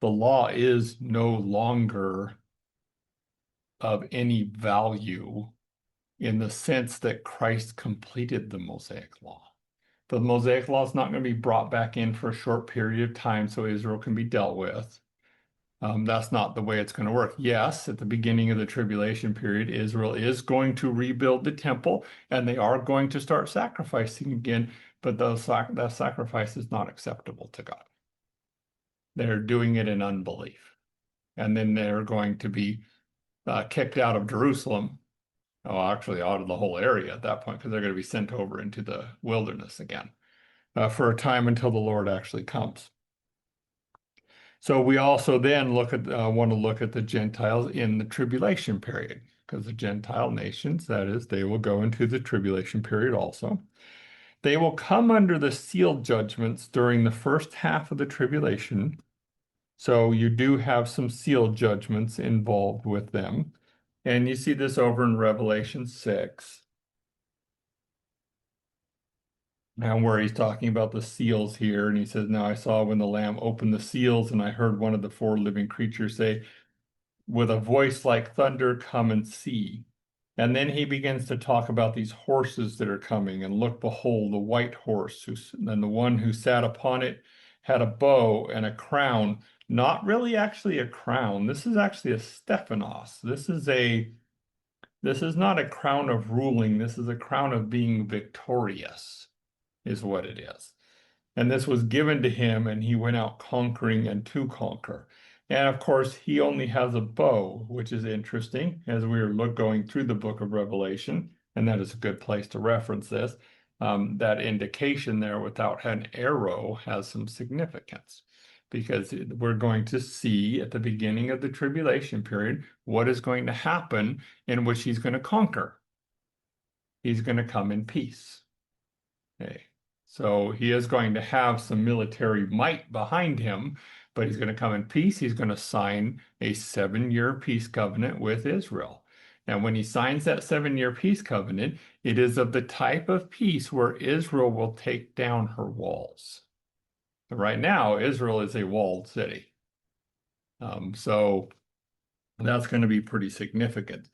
the law is no longer of any value in the sense that Christ completed the Mosaic law. The Mosaic law is not going to be brought back in for a short period of time so Israel can be dealt with. That's not the way it's going to work. Yes, at the beginning of the tribulation period, Israel is going to rebuild the temple and they are going to start sacrificing again, but that sacrifice is not acceptable to God. They're doing it in unbelief. And then they're going to be kicked out of Jerusalem. Oh, actually, out of the whole area at that point, because they're going to be sent over into the wilderness again for a time until the Lord actually comes. So we also then want to look at the Gentiles in the tribulation period, because the Gentile nations, that is, they will go into the tribulation period also. They will come under the seal judgments during the first half of the tribulation. So you do have some seal judgments involved with them. And you see this over in Revelation 6. And where he's talking about the seals here, and he says, "Now I saw when the Lamb opened the seals, and I heard one of the four living creatures say, with a voice like thunder, come and see." And then he begins to talk about these horses that are coming, and look, behold, the white horse, and the one who sat upon it had a bow and a crown. Not really actually a crown. This is actually a Stephanos. This is not a crown of ruling. This is a crown of being victorious, is what it is. And this was given to him, and he went out conquering and to conquer. And of course, he only has a bow, which is interesting as we are going through the book of Revelation, and that is a good place to reference this. That indication there without an arrow has some significance because we're going to see at the beginning of the tribulation period what is going to happen in which he's going to conquer. He's going to come in peace. Okay. So he is going to have some military might behind him, but he's going to come in peace. He's going to sign a 7-year peace covenant with Israel. And when he signs that 7-year peace covenant, it is of the type of peace where Israel will take down her walls. Right now, Israel is a walled city. So that's going to be pretty significant.